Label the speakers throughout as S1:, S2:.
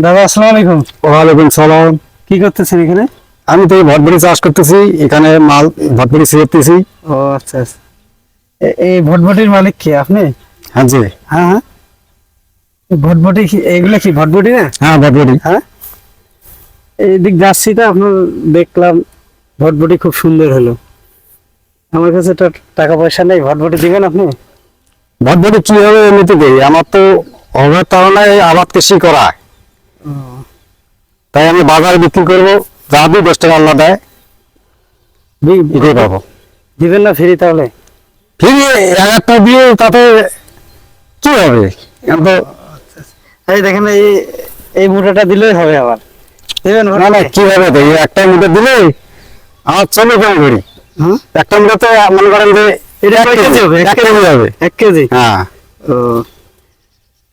S1: দাদা আসসালামু আলাইকুম।
S2: ওয়ালাইকুম সালাম।
S1: কি করতেছেন এখানে?
S2: আমি তো এই ভটভটি চাষ করতেছি, এখানে মাল ভটভটি ছিঁড়তেছি।
S1: ও আচ্ছা আচ্ছা। এই ভটভটির মালিক কে আপনি?
S2: হ্যাঁ জি।
S1: হ্যাঁ হ্যাঁ। ভটভটি এগুলা কি ভটভটি না?
S2: হ্যাঁ ভটভটি।
S1: হ্যাঁ, এইদিক যাচ্ছি তো আপনার দেখলাম ভটভটি খুব সুন্দর হলো। আমার কাছে তো টাকা পয়সা নেই, ভটভটি দিবেন আপনি?
S2: ভটভটি কিভাবে এমনিতে দেই? আমার তো অভাবের তুলনায় আবাদ কৃষি করা, তাই আমি বাজারে বিক্রি করবো, যা দিই 10 টাকা আল্লাহ দেয় এটাই পাবো।
S1: দিবেন না ফ্রি তাহলে?
S2: ঠিক একটা দিয়ে তাতে কি হবে? এখন তো
S1: এই দেখেন এই মুঠাটা দিলেই হবে আবার। দিবেন
S2: না না, কিভাবে দেই? একটা মুঠে দিলে আমার চলে কেমন করি?
S1: হুম,
S2: একটা মুঠে মনে করেন যে
S1: এটা
S2: এক কেজি হবে,
S1: 1 কেজি।
S2: হ্যাঁ।
S1: ও,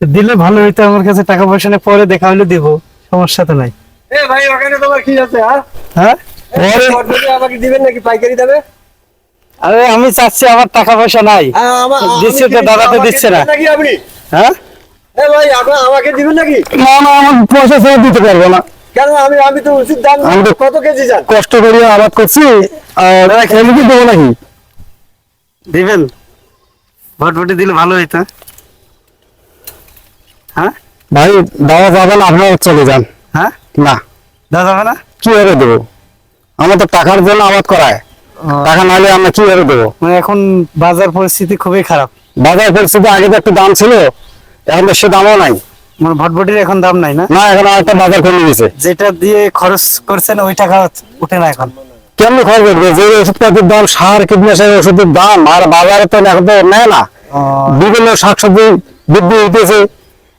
S1: দিলে ভালো হইতো। আমার কাছে টাকা পয়সা নেই, পরে দেখা হলে দিব, সমস্যা তো নাই।
S3: এ ভাই, ওখানে তোমার কি আছে?
S1: হ্যাঁ,
S3: পরে আমাকে দিবেন নাকি পাইকারি দামে?
S1: আরে আমি চাচ্ছি, আমার টাকা পয়সা নাই। দিচ্ছে তো, দাদা তো দিচ্ছে না।
S3: নাকি আপনি?
S1: হ্যাঁ,
S3: এ ভাই, আমাকে দিবেন নাকি?
S2: না না, আমার পয়সা ছেড়ে দিতে পারবো না।
S3: কেন? আমি তো উচিত দাম
S2: আমি তো
S3: কত কেজি চান?
S2: কষ্ট করে আবাদ করছি, আর এমনি দেবো নাকি?
S1: দিবেন? ভটভটি দিলে ভালো হইতো। হ্যাঁ
S2: ভাই দেওয়া যাবে না, আপনারা চলে যান।
S1: হ্যাঁ,
S2: না,
S1: দাদা যাবে না?
S2: কিভাবে দেবো? আমার তো টাকার জন্য আবাদ করায়, টাকা নাহলে আমরা কিভাবে দেবো?
S1: মানে এখন বাজার পরিস্থিতি খুবই খারাপ।
S2: বাজার পরিস্থিতি আগে তো একটা দাম ছিল, এখন তো সে দামও নাই।
S1: মানে ভটভটির এখন দাম নাই না?
S2: না, এখন একটা বাজার কমে গেছে।
S1: যেটা দিয়ে খরচ করছেন ওই টাকা উঠে না এখন।
S2: কেমন খরচ করবে? যে ওষুধপাতির দাম, সার কীটনাশকের ওষুধের দাম, আর বাজারে তো এখন তো নেয় না। বিভিন্ন শাকসবজি বৃদ্ধি হইতেছে,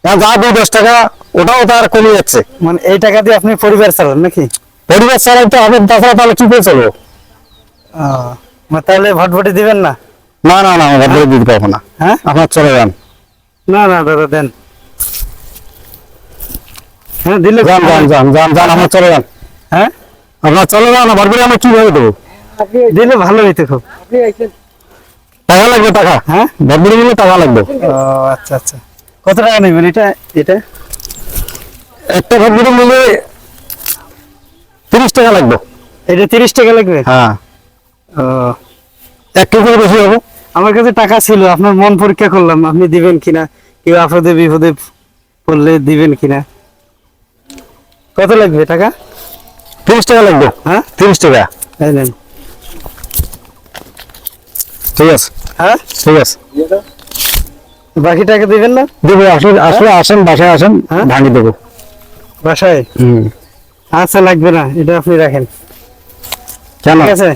S2: এখন যা 2-10 টাকা, ওটাও তার কমে যাচ্ছে।
S1: মানে এই টাকা দিয়ে আপনি পরিবার চালান নাকি?
S2: পরিবার চালাইতে হবে, তাছাড়া তাহলে কি করে চলবো?
S1: মানে তাহলে ভটভটি দিবেন না?
S2: না না না, আমরা বলে দিতে পারবো না।
S1: হ্যাঁ,
S2: আপনার চলে যান।
S1: না না দাদা দেন। হ্যাঁ দিলে
S2: যান যান যান যান যান, আমার চলে যান।
S1: হ্যাঁ,
S2: আপনার চলে যান, আমার বলে আমরা কিভাবে দেবো?
S1: দিলে ভালো হইতো খুব।
S3: আপনি আইছেন।
S2: টাকা লাগবে, টাকা।
S1: হ্যাঁ,
S2: বদলি নিলে টাকা লাগবে।
S1: ও আচ্ছা আচ্ছা। কত টাকা নেবেন এটা? এটা
S2: একটা বদলি নিলে 30 টাকা লাগবে।
S1: এটা 30 টাকা লাগবে?
S2: হ্যাঁ,
S1: ও,
S2: 1 কেজি বেশি হবে।
S1: আমার কাছে টাকা ছিল, আপনার মন পরীক্ষা করলাম আপনি দিবেন কিনা, কেউ আপদে বিপদে পড়লে দিবেন কিনা। কত লাগবে টাকা?
S2: 30 টাকা লাগবে।
S1: হ্যাঁ,
S2: 30 টাকা।
S1: এই নেন।
S2: ঠিক আছে,
S1: হ্যাঁ,
S2: ঠিক আছে।
S1: বাকি টাকা দিবেন না?
S2: দেবো, আসলে আসলে আসেন, বাসায় আসেন,
S1: হ্যাঁ?
S2: ভাঙি দেবো।
S1: বাসায়? আচ্ছা লাগবে না, এটা আপনি রাখেন।
S2: কেন?
S1: ঠিক আছে,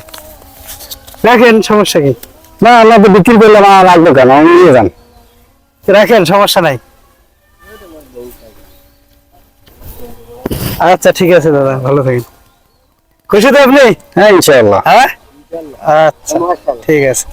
S1: রাখেন, সমস্যা কি?
S2: না, আল্লাহ তো বিক্রি করলাম, আর লাগবে কেন? আমি নিয়ে যান।
S1: রাখেন, সমস্যা নাই। আচ্ছা ঠিক আছে দাদা, ভালো থাকেন। খুশি তো আপনি?
S2: হ্যাঁ ইনশাআল্লাহ।
S1: হ্যাঁ, আচ্ছা ঠিক আছে।